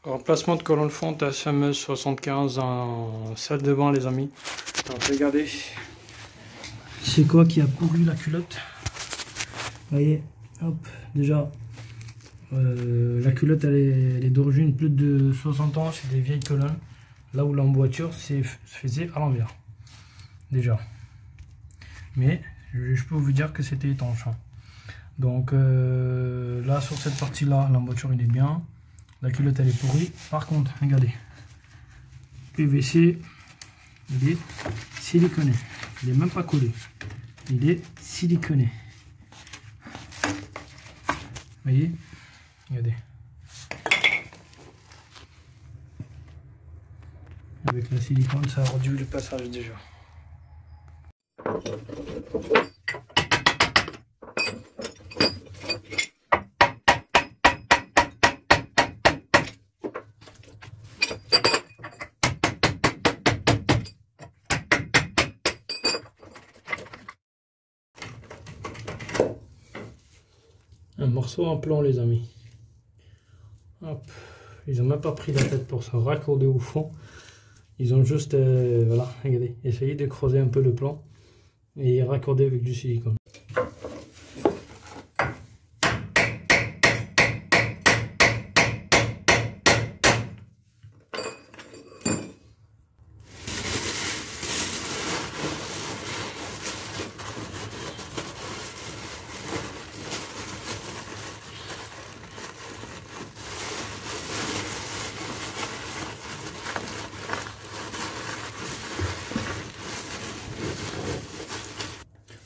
Remplacement de colonne fonte SME 75 en salle de bain les amis. Donc regardez. C'est quoi qui a pourri la culotte? Vous voyez, hop, déjà la culotte elle est d'origine plus de 60 ans, c'est des vieilles colonnes. Là où l'emboîture se faisait à l'envers. Déjà. Mais je peux vous dire que c'était étanche. Hein. Donc là sur cette partie là, l'emboîture il est bien. La culotte elle est pourrie. Par contre, regardez. PVC, il est siliconé. Il n'est même pas collé. Il est siliconé. Vous voyez? Regardez. Avec la silicone, ça a réduit le passage déjà. Un morceau en plan les amis. Hop. Ils ont même pas pris la tête pour se raccorder au fond. Ils ont juste, voilà, regardez, essayé de creuser un peu le plan et raccorder avec du silicone.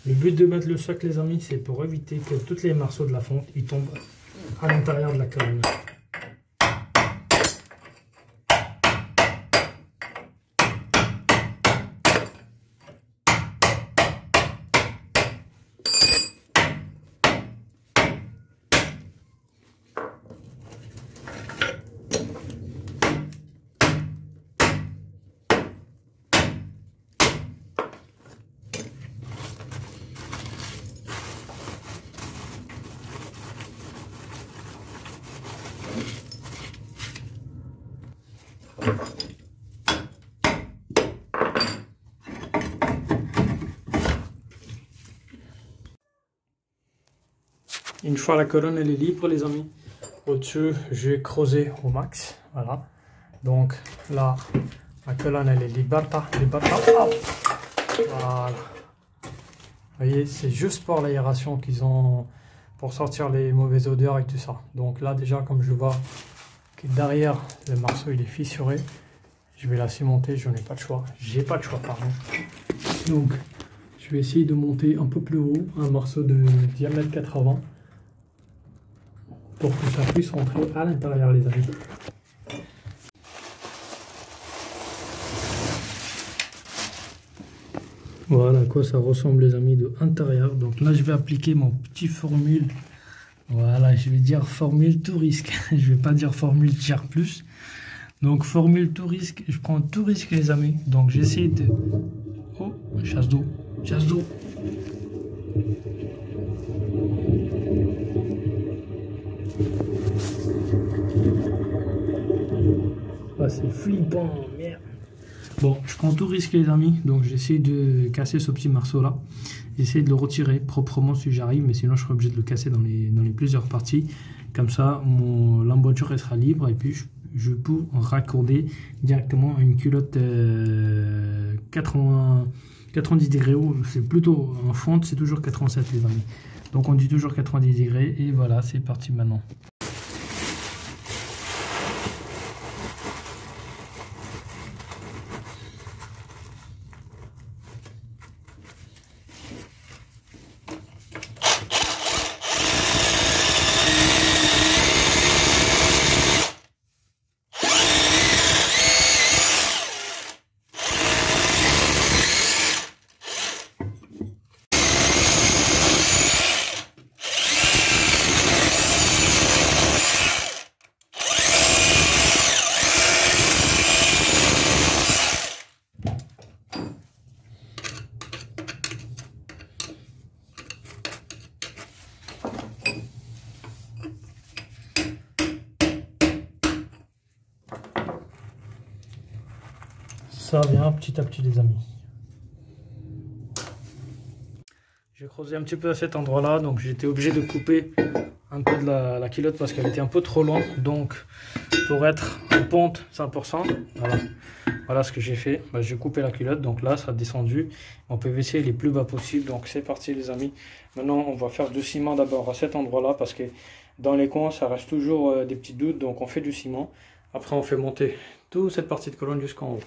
Le but de mettre le choc les amis, c'est pour éviter que tous les morceaux de la fonte ils tombent à l'intérieur de la colonne. Une fois la colonne elle est libre les amis, au-dessus je vais creuser au max, voilà. Donc là la colonne elle est liberta, hop. Voilà. Vous voyez, c'est juste pour l'aération qu'ils ont, pour sortir les mauvaises odeurs et tout ça. Donc là déjà comme je vois que derrière le morceau il est fissuré, je vais la cimenter, je n'ai pas de choix, pardon. Donc je vais essayer de monter un peu plus haut un morceau de diamètre 80 pour que ça puisse rentrer à l'intérieur les amis. Voilà à quoi ça ressemble les amis de l'intérieur. Donc là je vais appliquer mon petit formule. Voilà, je vais dire formule tout risque. Je vais pas dire formule tiers plus. Donc formule tout risque, je prends tout risque les amis. Donc j'essaie de... Oh, chasse d'eau, chasse d'eau. Ah, c'est flippant, merde. Bon, je prends tout risque les amis, donc j'essaie de casser ce petit morceau là. J'essaie de le retirer proprement si j'arrive, mais sinon je serai obligé de le casser dans les plusieurs parties. Comme ça, l'emboîture sera libre et puis je peux raccorder directement une culotte 90 degrés. C'est plutôt en fonte, c'est toujours 87 les amis. Donc on dit toujours 90 degrés et voilà, c'est parti maintenant. ça vient petit à petit les amis. J'ai creusé un petit peu à cet endroit là, donc j'étais obligé de couper un peu de la culotte parce qu'elle était un peu trop longue, donc pour être en ponte 100%, voilà ce que j'ai fait. Bah, j'ai coupé la culotte, donc là ça a descendu, mon PVC il est plus bas possible, donc c'est parti les amis. Maintenant on va faire du ciment d'abord à cet endroit là, parce que dans les coins ça reste toujours des petits doutes, donc on fait du ciment. Après on fait monter toute cette partie de colonne jusqu'en haut.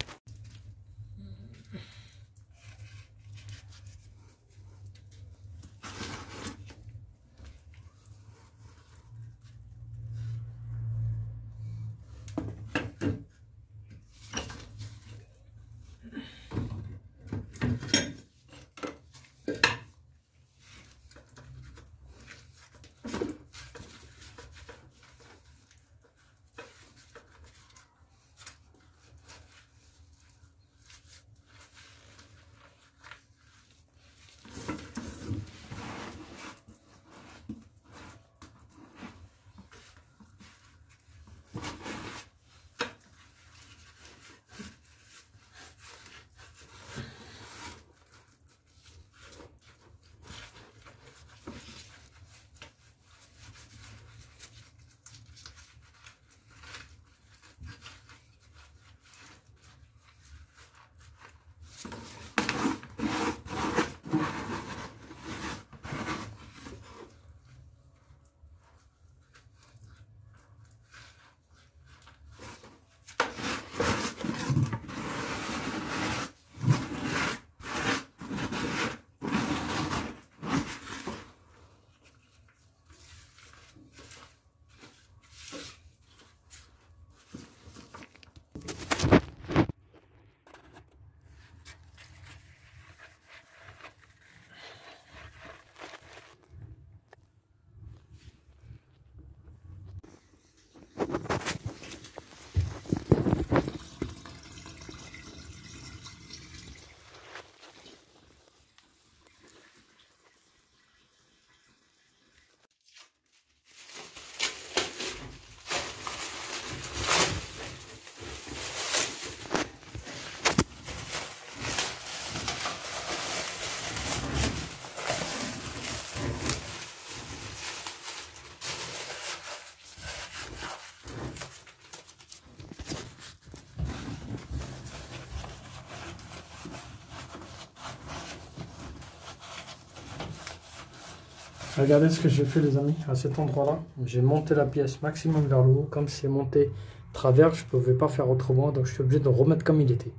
Regardez ce que j'ai fait les amis, à cet endroit là, j'ai monté la pièce maximum vers le haut, comme c'est monté travers, je ne pouvais pas faire autrement, donc je suis obligé de remettre comme il était.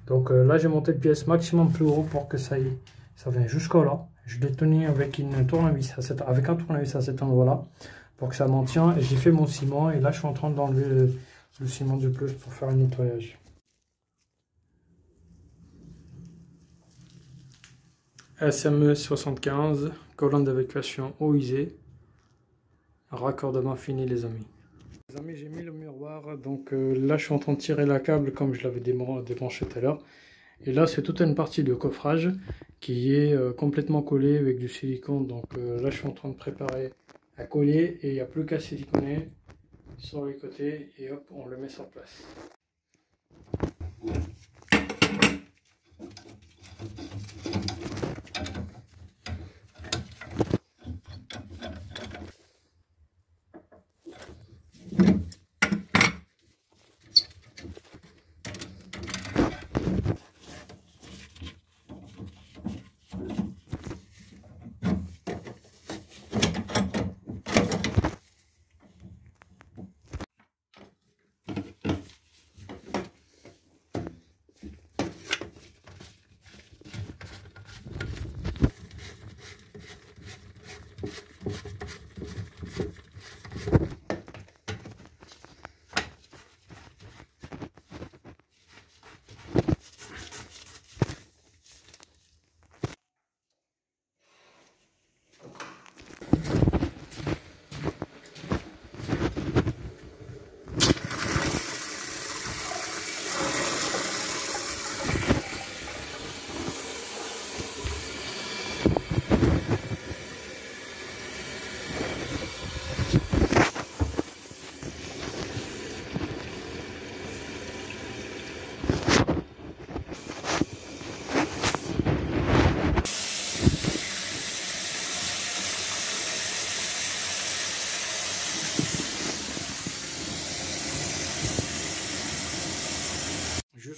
Donc là j'ai monté la pièce maximum plus haut pour que ça vienne jusqu'au là. Je l'ai tenu avec une tournevis, avec un tournevis à cet endroit là, pour que ça m'en tient, et j'ai fait mon ciment, et là je suis en train d'enlever le ciment du plus pour faire le nettoyage. SME 75, colonne d'évacuation eau usée, raccordement fini les amis. Les amis, j'ai mis le miroir, donc là je suis en train de tirer la câble comme je l'avais débranché tout à l'heure. Et là c'est toute une partie de coffrage qui est complètement collée avec du silicone, donc là je suis en train de préparer à coller et il n'y a plus qu'à siliconer sur les côtés et hop on le met sur place.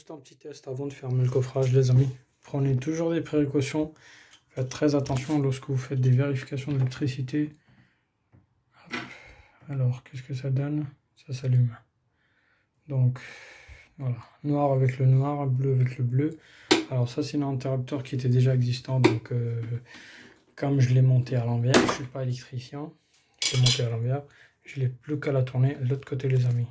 juste un petit test avant de fermer le coffrage, les amis. Prenez toujours des précautions. Faites très attention lorsque vous faites des vérifications d'électricité. Alors, qu'est-ce que ça donne? Ça s'allume. Donc, voilà. Noir avec le noir, bleu avec le bleu. Alors ça, c'est un interrupteur qui était déjà existant. Donc, comme je l'ai monté à l'envers, je ne suis pas électricien. Je l'ai monté à l'envers. Je n'ai plus qu'à la tourner de l'autre côté, les amis.